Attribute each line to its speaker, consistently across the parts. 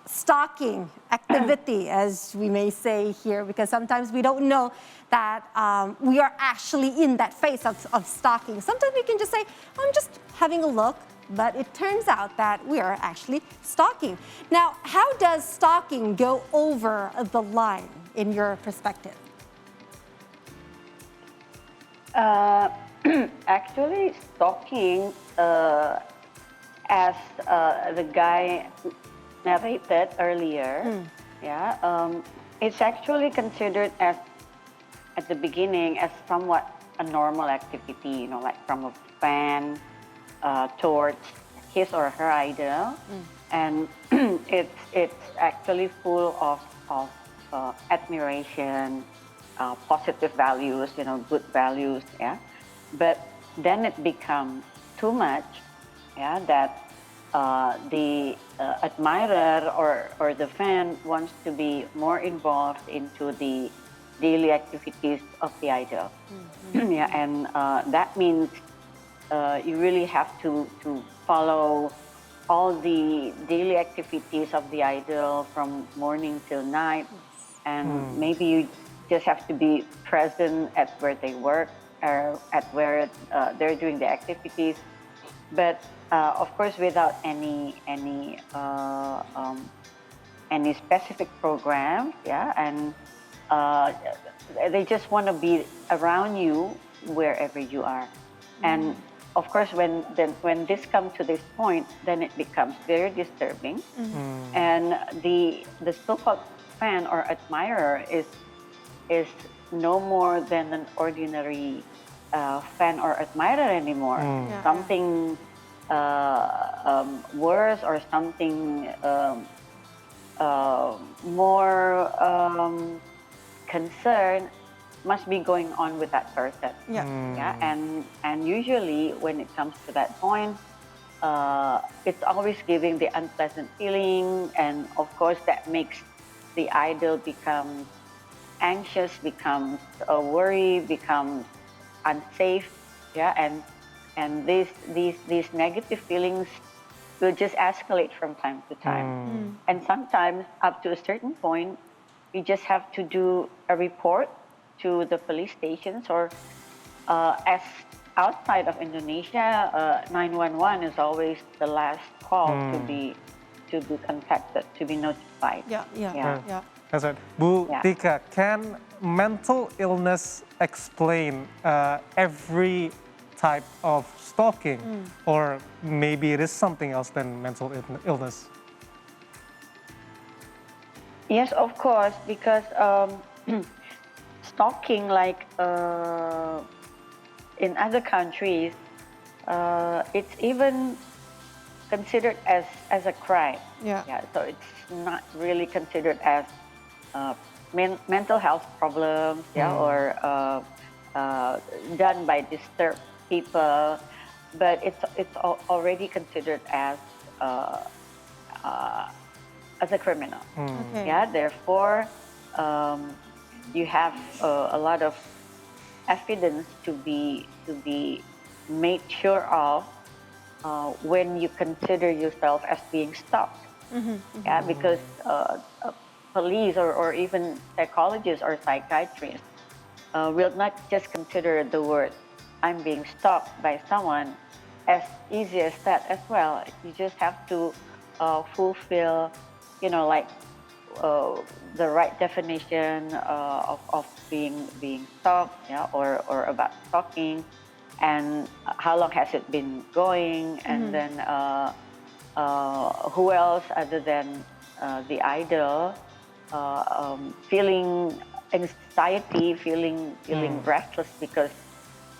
Speaker 1: stalking activity, as we may say here, because sometimes we don't know that we are actually in that phase of stalking. Sometimes we can just say, I'm just having a look, but it turns out that we are actually stalking. Now, how does stalking go over the line in your perspective?
Speaker 2: Actually, stalking, as the guy narrated earlier, it's actually considered as, at the beginning, as somewhat a normal activity, like from a fan towards his or her idol. And it's actually full of admiration, positive values, good values, But then it becomes too much, that the admirer or the fan wants to be more involved into the daily activities of the idol. And that means you really have to follow all the daily activities of the idol from morning till night. And maybe you just have to be present at where they work or at where they're doing the activities. But of course, without any specific program, and they just want to be around you wherever you are. And of course, when this comes to this point, then it becomes very disturbing. And the so-called fan or admirer is no more than an ordinary fan or admirer anymore. Something worse or something more concern must be going on with that person. And usually when it comes to that point, it's always giving the unpleasant feeling, and of course that makes the idol become anxious, becomes worry, becomes unsafe, and these negative feelings will just escalate from time to time. And sometimes up to a certain point, you just have to do a report to the police stations, or as outside of Indonesia, 911 is always the last call to be contacted, to be notified.
Speaker 3: That's right. Bu Tika, can mental illness explain every type of stalking, or maybe it is something else than mental illness?
Speaker 2: Yes, of course, because stalking, like in other countries, it's even considered as a crime. So it's not really considered as mental health problems, or done by disturbed people, but it's already considered as a criminal. Therefore, you have a lot of evidence to be made sure of when you consider yourself as being stalked. Because police or even psychologists or psychiatrists will not just consider the word "I'm being stalked" by someone as easy as that as well. You just have to fulfill, the right definition of being stalked, or about stalking, and how long has it been going, and then who else other than the idol feeling anxiety, feeling breathless because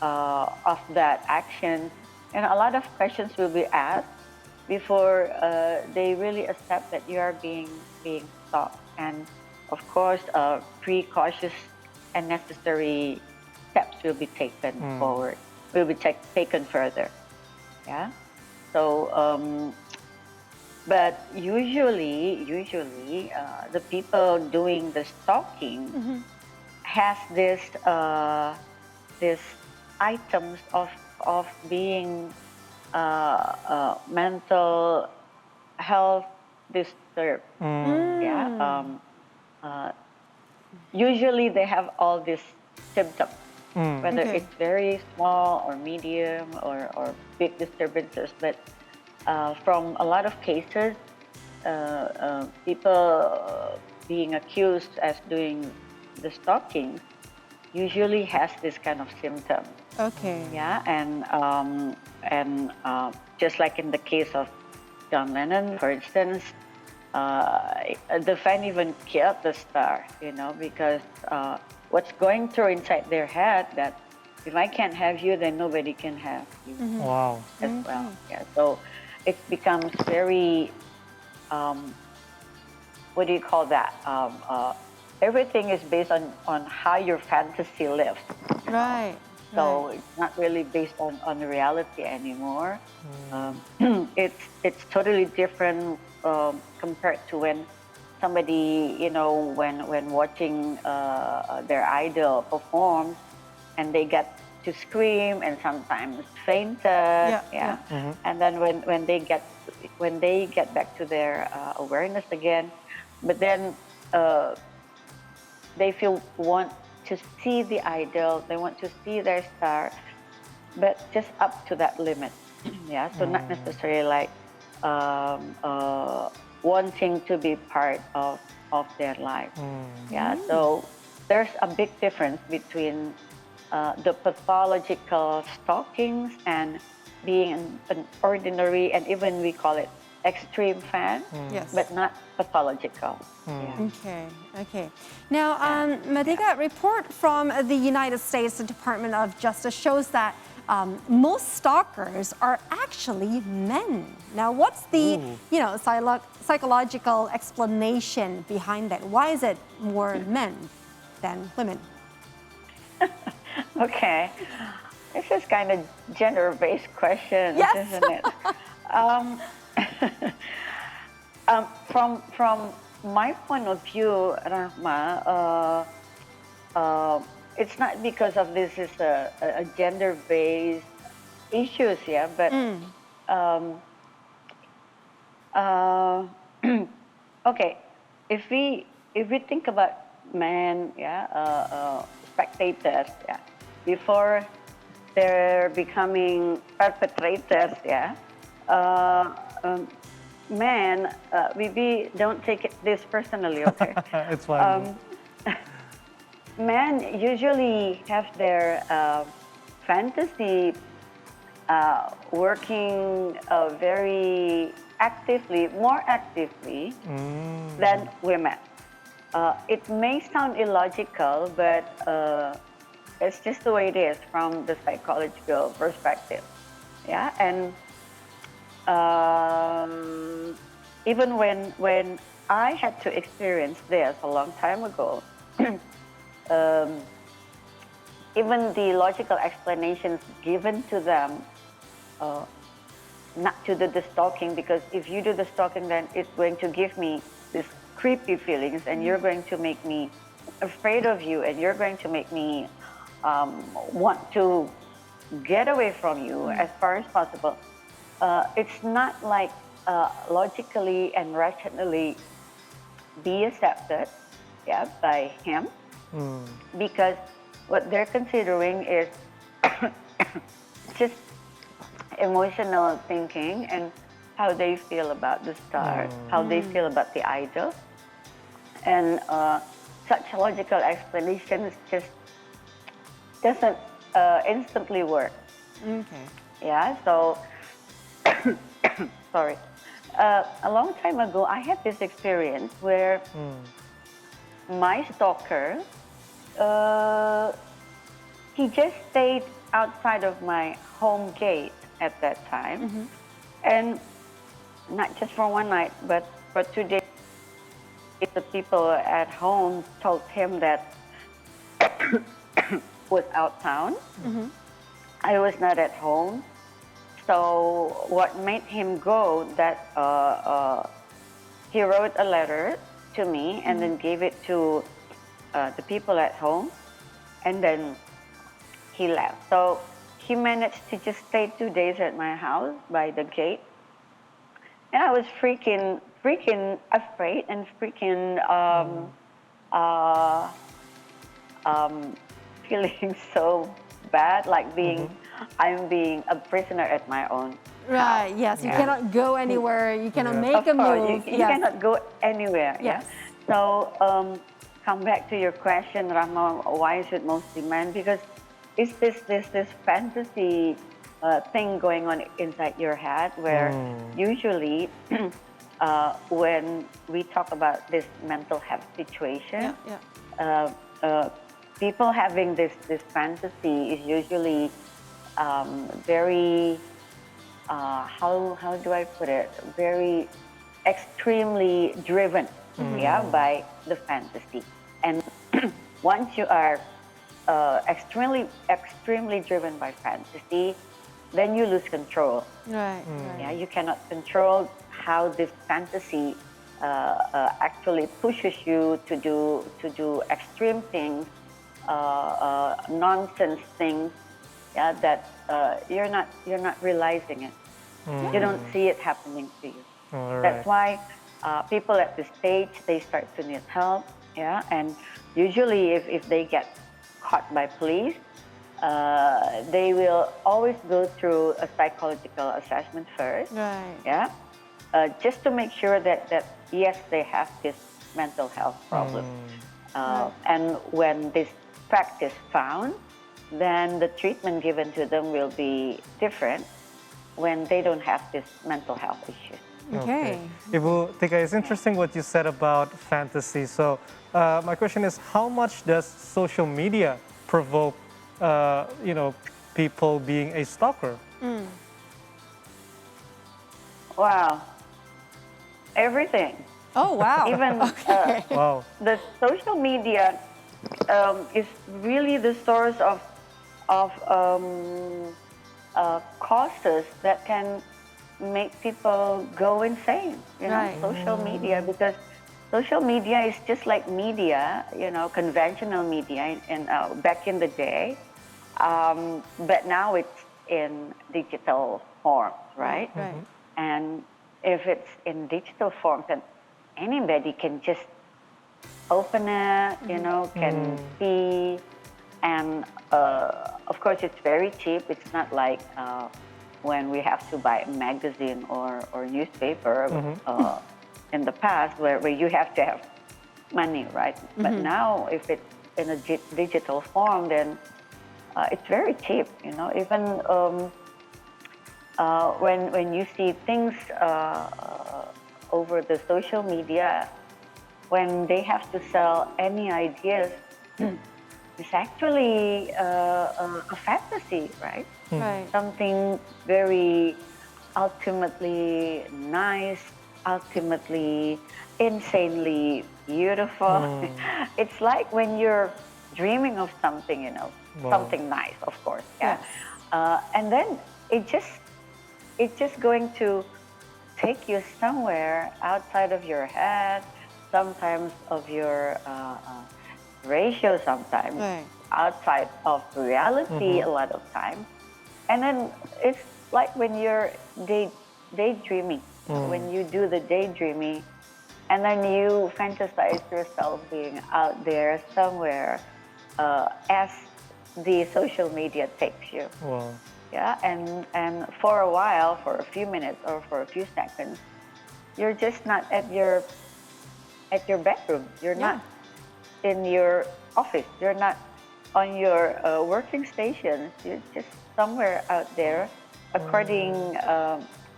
Speaker 2: of that action. And a lot of questions will be asked before they really accept that you are being stalked. And of course, precautious and necessary steps will be taken forward, will be taken further. So, but usually the people doing the stalking has this items of being mental health disturbed. Yeah. Usually they have all these symptoms, whether
Speaker 1: Okay.
Speaker 2: it's very small or medium or big disturbances. But from a lot of cases, people being accused as doing the stalking usually has this kind of symptom.
Speaker 1: Okay.
Speaker 2: Yeah, and just like in the case of John Lennon, for instance, the fan even killed the star, because what's going through inside their head that if I can't have you, then nobody can have you
Speaker 3: Wow.
Speaker 2: as well. Yeah, so it becomes very, what do you call that? Everything is based on how your fantasy lives.
Speaker 1: Right.
Speaker 2: So
Speaker 1: Right.
Speaker 2: it's not really based on the reality anymore. It's totally different compared to when somebody, when watching their idol perform, and they get to scream and sometimes fainted.
Speaker 1: Yeah.
Speaker 2: Yeah,
Speaker 1: Yeah.
Speaker 2: and then when they get back to their awareness again, but then. They feel want to see the idol, they want to see their star, but just up to that limit. Yeah, so not necessarily like wanting to be part of their life. Yeah, so there's a big difference between the pathological stalkings and being an ordinary, and even we call it extreme fan,
Speaker 1: Yes.
Speaker 2: but not pathological. Yeah.
Speaker 1: Okay, okay. Now,
Speaker 2: Yeah.
Speaker 1: Madhiga, report from the United States Department of Justice shows that most stalkers are actually men. Now, what's the psychological explanation behind that? Why is it more men than women?
Speaker 2: Okay. This is kind of gender-based question,
Speaker 1: Yes.
Speaker 2: isn't it? um, from my point of view, Rahma, it's not because of this is a gender-based issues, yeah, but uh, okay, if we think about men, yeah, spectators, yeah, before they're becoming perpetrators, yeah, men, we don't take this personally, okay?
Speaker 3: It's fine.
Speaker 2: Men usually have their fantasy working very actively, more actively than women. It may sound illogical, but it's just the way it is from the psychological perspective. Yeah, and even when I had to experience this a long time ago, even the logical explanations given to them, not to do the stalking, because if you do the stalking, then it's going to give me this creepy feelings, and you're going to make me afraid of you, and you're going to make me want to get away from you as far as possible. It's not like logically and rationally be accepted, yeah, by him, because what they're considering is just emotional thinking and how they feel about the star, how they feel about the idol, and such logical explanations just doesn't instantly work.
Speaker 1: Okay.
Speaker 2: Yeah, so sorry. A long time ago, I had this experience where my stalker, he just stayed outside of my home gate at that time, and not just for one night, but for 2 days. The people at home told him that was out town. I was not at home. So what made him go that he wrote a letter to me and then gave it to the people at home, and then he left. So he managed to just stay 2 days at my house by the gate, and I was freaking freaking afraid and freaking uh, feeling so bad, like I'm being a prisoner at my own
Speaker 1: Right.
Speaker 2: house.
Speaker 1: Yes. You
Speaker 2: Yeah.
Speaker 1: cannot go anywhere. You cannot
Speaker 3: Yeah.
Speaker 1: make
Speaker 2: Of
Speaker 1: a
Speaker 2: course,
Speaker 1: move.
Speaker 2: you
Speaker 1: Yes.
Speaker 2: cannot go anywhere.
Speaker 1: Yes.
Speaker 2: Yeah. So come back to your question, Rahma. Why is it mostly men? Because it's this fantasy thing going on inside your head, where usually when we talk about this mental health situation,
Speaker 1: Yeah. Yeah.
Speaker 2: people having this fantasy is usually very how do I put it? Very extremely driven, yeah, by the fantasy. And once you are extremely driven by fantasy, then you lose control.
Speaker 1: Right.
Speaker 2: Yeah, you cannot control how this fantasy actually pushes you to do extreme things, nonsense things, yeah, that you're not realizing it. You don't see it happening to you.
Speaker 3: All
Speaker 2: That's
Speaker 3: right.
Speaker 2: why people at this stage, they start to need help, yeah. And usually, if they get caught by police, they will always go through a psychological assessment first,
Speaker 1: Right.
Speaker 2: yeah, just to make sure that yes, they have this mental health problem. And when this fact is found, then the treatment given to them will be different when they don't have this mental health issue.
Speaker 1: Okay.
Speaker 3: Ibu Tika, it's interesting what you said about fantasy. So my question is, how much does social media provoke, people being a stalker?
Speaker 2: Wow, everything.
Speaker 1: Oh wow.
Speaker 2: Even
Speaker 3: Wow.
Speaker 2: the social media is really the source of causes that can make people go insane. You know,
Speaker 1: Right.
Speaker 2: social media, because social media is just like media. You know, conventional media, and back in the day, but now it's in digital forms, right?
Speaker 1: Right.
Speaker 2: And if it's in digital form, then anybody can just open it, you know, can see. And of course, it's very cheap. It's not like when we have to buy a magazine or newspaper in the past, where you have to have money, right? But now, if it's in a digital form, then it's very cheap, you know. Even when you see things over the social media, when they have to sell any ideas, it's actually a fantasy, right?
Speaker 1: Right.
Speaker 2: Something very ultimately nice, ultimately insanely beautiful. It's like when you're dreaming of something, you know, something nice, of course, yeah. And then it's just going to take you somewhere outside of your head, sometimes of your ratio, sometimes
Speaker 1: Right.
Speaker 2: outside of reality a lot of times. And then it's like when you're daydreaming, when you do the daydreaming, and then you fantasize yourself being out there somewhere as the social media takes you.
Speaker 3: Wow.
Speaker 2: Yeah, and for a while, for a few minutes or for a few seconds, you're just not at your bedroom. You're not in your office. You're not on your working station. You're just somewhere out there, according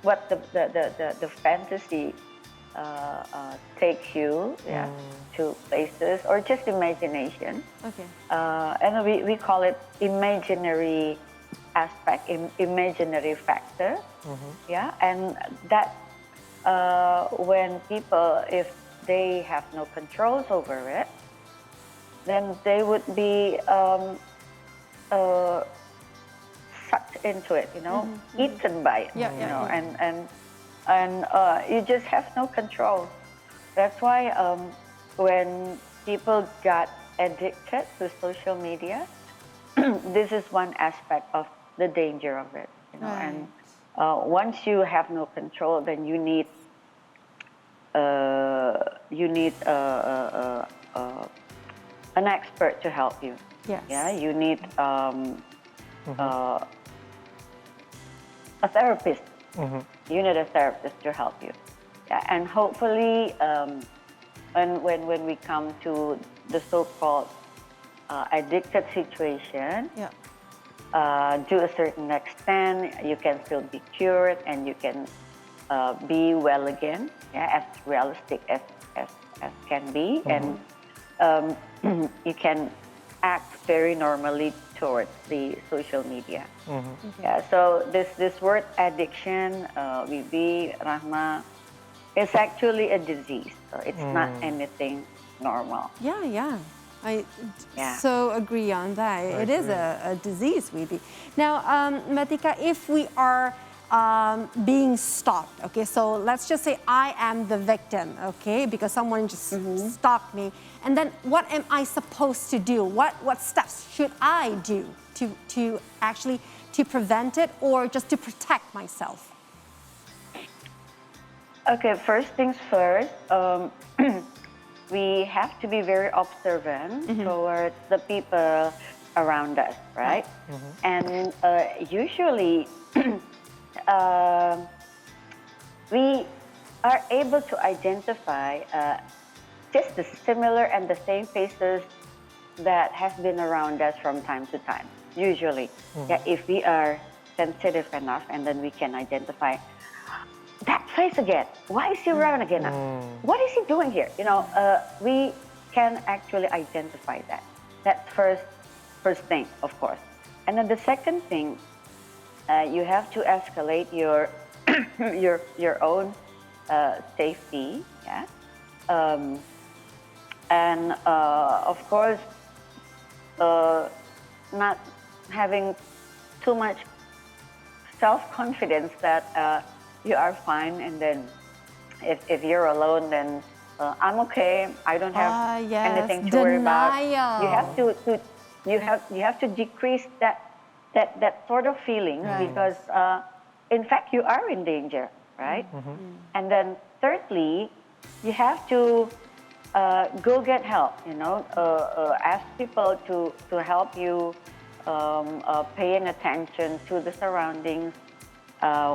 Speaker 2: what the fantasy takes you, to places, or just imagination.
Speaker 1: Okay.
Speaker 2: And we call it imaginary aspect, imaginary factor. Yeah, and that when people, if they have no controls over it, then they would be sucked into it, you know, eaten by it,
Speaker 1: Yeah,
Speaker 2: you
Speaker 1: yeah,
Speaker 2: know,
Speaker 1: yeah.
Speaker 2: and you just have no control. That's why when people got addicted to social media, this is one aspect of the danger of it, you know.
Speaker 1: Right.
Speaker 2: And once you have no control, then you need you need an expert to help you.
Speaker 1: Yes.
Speaker 2: Yeah, you need a therapist. You need a therapist to help you. Yeah, and hopefully, when we come to the so-called addicted situation,
Speaker 1: Yeah.
Speaker 2: to a certain extent, you can still be cured and you can be well again, yeah, as realistic as can be, and you can act very normally towards the social media. Yeah, so this word addiction, Bibi, Rahma, is actually a disease. So it's not anything normal.
Speaker 1: Yeah, yeah. I
Speaker 2: Yeah.
Speaker 1: so agree on that. It is
Speaker 3: agree.
Speaker 1: a disease, really. Now, Matika, if we are being stalked, okay, so let's just say I am the victim, okay, because someone just stalked me, and then what am I supposed to do? What steps should I do to actually to prevent it or just to protect myself?
Speaker 2: Okay, first things first, we have to be very observant towards the people around us, right? And usually, we are able to identify just the similar and the same faces that have been around us from time to time. Usually, yeah, if we are sensitive enough, and then we can identify that face again. Why is he around again? What is he doing here? You know, we can actually identify that. That's first thing, of course. And then the second thing, you have to escalate your your own safety. Yeah, and of course, not having too much self-confidence that you are fine, and then if you're alone, then I'm okay. I don't have
Speaker 1: Yes.
Speaker 2: anything to worry about.
Speaker 1: Denial.
Speaker 2: You have to decrease that sort of feeling, because in fact you are in danger, right? And then thirdly, you have to go get help. You know, ask people to help you, paying attention to the surroundings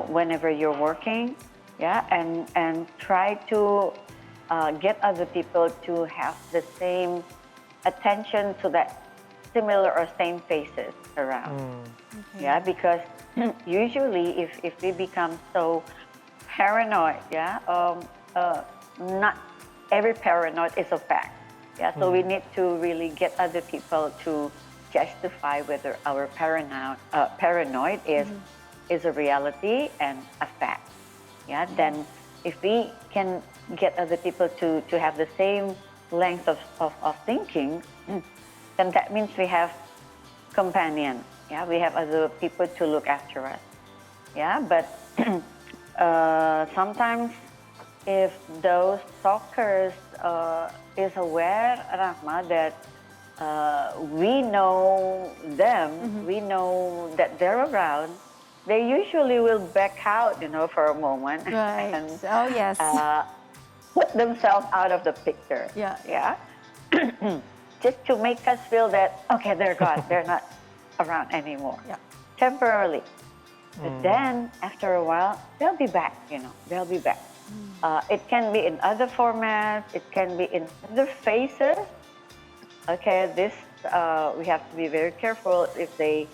Speaker 2: whenever you're working, yeah, and try to get other people to have the same attention to that similar or same faces around. Yeah, because usually if we become so paranoid, yeah, not every paranoid is a fact. Yeah, so we need to really get other people to justify whether our paranoid is a reality and a fact. Yeah, then if we can get other people to have the same length of thinking, then that means we have companion. Yeah, we have other people to look after us. Yeah, but sometimes if those stalkers is aware, Rahma, that we know them, we know that they're around, they usually will back out, you know, for a moment.
Speaker 1: Right.
Speaker 2: And,
Speaker 1: Oh, yes.
Speaker 2: put themselves out of the picture.
Speaker 1: Yeah.
Speaker 2: Yeah. Just to make us feel that, okay, they're gone. They're not around anymore.
Speaker 1: Yeah.
Speaker 2: Temporarily. But then, after a while, they'll be back, you know. They'll be back. It can be in other formats. It can be in other faces. Okay, this, we have to be very careful if they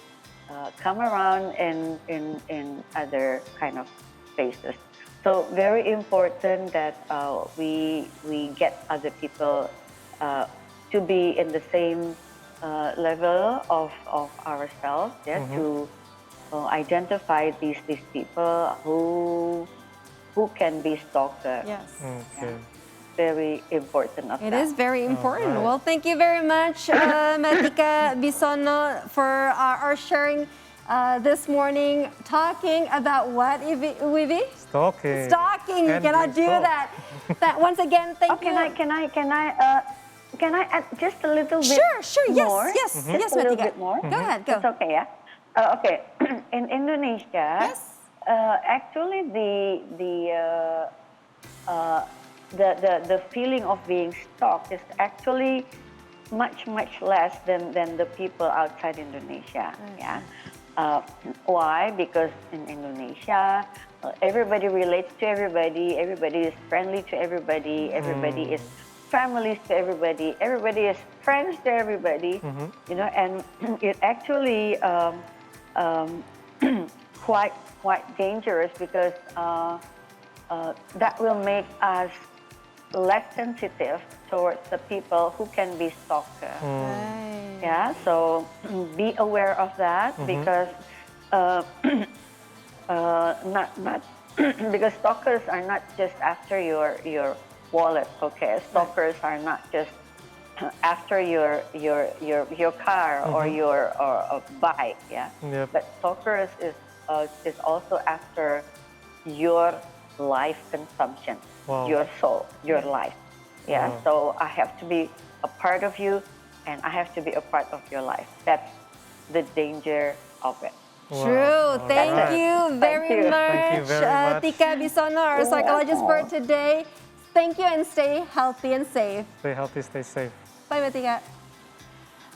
Speaker 2: come around in other kind of faces. So very important that we get other people to be in the same level of ourselves, yeah, to identify these people who can be stalkers.
Speaker 1: Yes.
Speaker 3: Okay.
Speaker 2: Very important of
Speaker 1: It
Speaker 2: that.
Speaker 1: is very important.
Speaker 3: right.
Speaker 1: Well, thank you very much, Tika Bisono, for our sharing this morning, talking about what, Wibi?
Speaker 3: Stalking.
Speaker 1: Stalking. You
Speaker 3: And
Speaker 1: cannot do
Speaker 3: being
Speaker 1: that. That once again, thank you.
Speaker 2: Can I add just a little bit
Speaker 1: Sure. Yes,
Speaker 2: more?
Speaker 1: yes,
Speaker 2: Just
Speaker 1: yes,
Speaker 2: a little
Speaker 1: Matika.
Speaker 2: bit more?
Speaker 1: Go ahead, go.
Speaker 2: It's okay, yeah? Okay. In Indonesia,
Speaker 1: Yes.
Speaker 2: actually the feeling of being stalked is actually much less than the people outside Indonesia. Yeah. Why? Because in Indonesia, everybody relates to everybody. Everybody is friendly to everybody. Everybody is families to everybody. Everybody is friends to everybody. You know, and it actually quite dangerous because that will make us less sensitive towards the people who can be stalkers.
Speaker 1: Right.
Speaker 2: Yeah, so be aware of that because not because stalkers are not just after your wallet. Okay, stalkers are not just after your car or your bike. Yeah,
Speaker 3: Yep.
Speaker 2: but stalkers is also after your life consumption,
Speaker 3: Wow.
Speaker 2: your soul, your life. Yeah,
Speaker 3: Wow.
Speaker 2: so I have to be a part of you and I have to be a part of your life. That's the danger of it.
Speaker 3: Wow.
Speaker 1: True.
Speaker 3: All
Speaker 1: Thank
Speaker 3: right.
Speaker 1: you very
Speaker 2: Thank you.
Speaker 1: much,
Speaker 3: Thank you very much.
Speaker 1: Tika Bisono, our
Speaker 2: You're
Speaker 1: psychologist for
Speaker 2: welcome.
Speaker 1: today. Thank you and stay healthy and safe.
Speaker 3: Stay healthy, stay safe.
Speaker 1: Bye, Tika.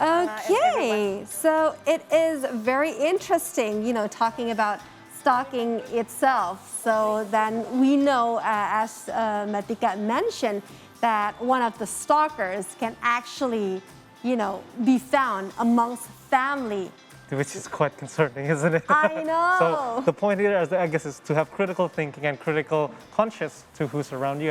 Speaker 1: Okay, so it is very interesting, you know, talking about stalking itself. So then we know, as Matika mentioned, that one of the stalkers can actually, you know, be found amongst family.
Speaker 3: Which is quite concerning, isn't it?
Speaker 1: I know.
Speaker 3: So the point here, I guess, is to have critical thinking and critical conscious to who's around you and